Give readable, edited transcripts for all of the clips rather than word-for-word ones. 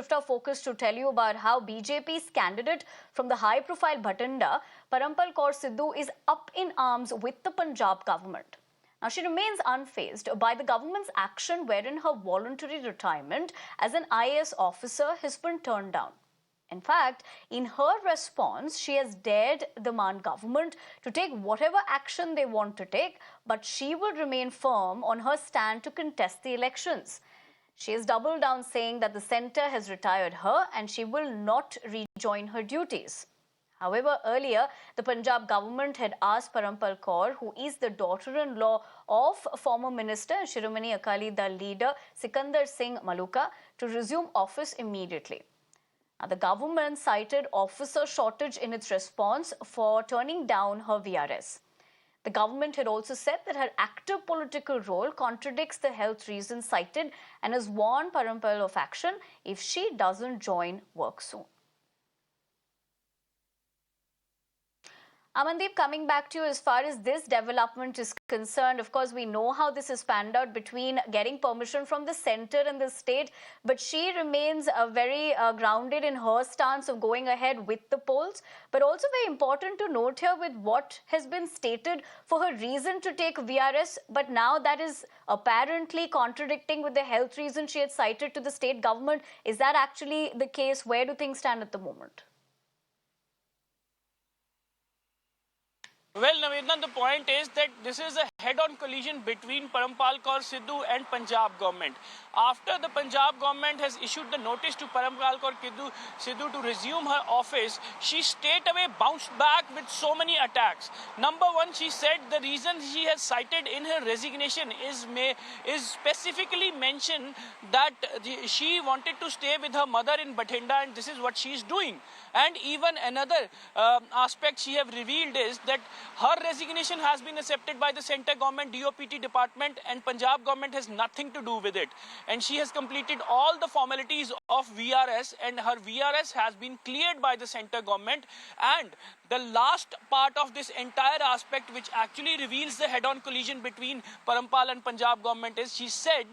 shift our focus to tell you about how BJP's candidate from the high-profile Bathinda, Parampal Kaur Sidhu, is up in arms with the Punjab government. Now, she remains unfazed by the government's action wherein her voluntary retirement as an IAS officer has been turned down. In fact, in her response, she has dared the Maan government to take whatever action they want to take, but she will remain firm on her stand to contest the elections. She has doubled down, saying that the centre has retired her and she will not rejoin her duties. However, earlier, the Punjab government had asked Parampal Kaur, who is the daughter-in-law of former Minister and Shiromani Akali Dal leader Sikandar Singh Maluka, to resume office immediately. Now, the government cited officer shortage in its response for turning down her VRS. The government had also said that her active political role contradicts the health reasons cited and has warned Parampal of action if she doesn't join work soon. Amandeep, coming back to you, as far as this development is concerned, of course, we know how this has panned out between getting permission from the centre and the state, but she remains very grounded in her stance of going ahead with the polls. But also very important to note here with what has been stated for her reason to take VRS, but now that is apparently contradicting with the health reason she had cited to the state government. Is that actually the case? Where do things stand at the moment? Well, Navedna, the point is that this is a head-on collision between Parampal Kaur Sidhu and Punjab government. After the Punjab government has issued the notice to Parampal Kaur Sidhu to resume her office, she straight away bounced back with so many attacks. Number one, she said the reason she has cited in her resignation is specifically mentioned that she wanted to stay with her mother in Bathinda, and this is what she is doing. And even another aspect she have revealed is that her resignation has been accepted by the centre government, DOPT department, and Punjab government has nothing to do with it. And she has completed all the formalities of VRS, and her VRS has been cleared by the centre government. And the last part of this entire aspect, which actually reveals the head-on collision between Parampal and Punjab government, is she said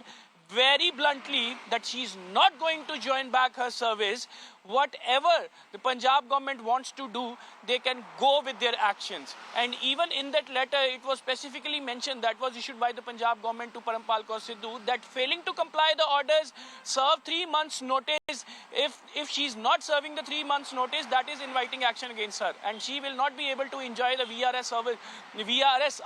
very bluntly that she is not going to join back her service. Whatever the Punjab government wants to do, they can go with their actions. And even in that letter, it was specifically mentioned, that was issued by the Punjab government to Parampal Kaur Sidhu, that failing to comply the orders, serve 3 months notice. If she's not serving the 3 months notice, that is inviting action against her. And she will not be able to enjoy the VRS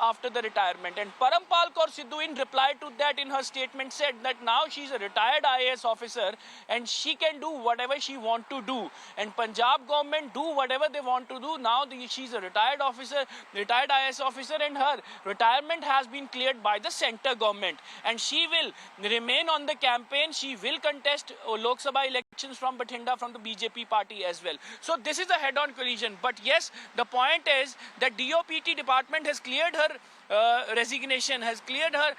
after the retirement. And Parampal Kaur Sidhu, in reply to that, in her statement said that now she's a retired IAS officer and she can do whatever she wants to do, and Punjab government do whatever they want to do. Now she's a retired officer, retired IAS officer, and her retirement has been cleared by the centre government, and she will remain on the campaign. She will contest Lok Sabha elections from Bathinda from the BJP party as well. So this is a head-on collision. But yes, the point is that DOPT department has cleared her resignation, has cleared her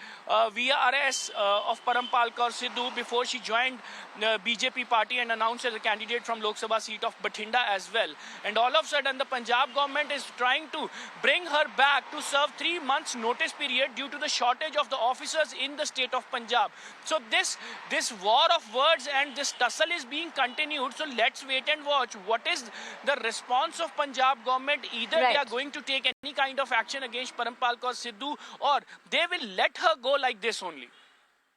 VRS of Parampal Kaur Sidhu before she joined the BJP party and announced as a candidate from Lok Sabha seat of Bathinda as well. And all of a sudden, the Punjab government is trying to bring her back to serve 3 months notice period due to the shortage of the officers in the state of Punjab. So this war of words and this tussle is being continued. So let's wait and watch what is the response of Punjab government. Either they are going to take any kind of action against Parampal Kaur Sidhu, or they will let her go like this only.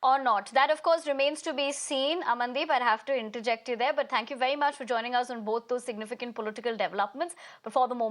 Or not. That, of course, remains to be seen. Amandeep, I'd have to interject you there, but thank you very much for joining us on both those significant political developments. But for the moment,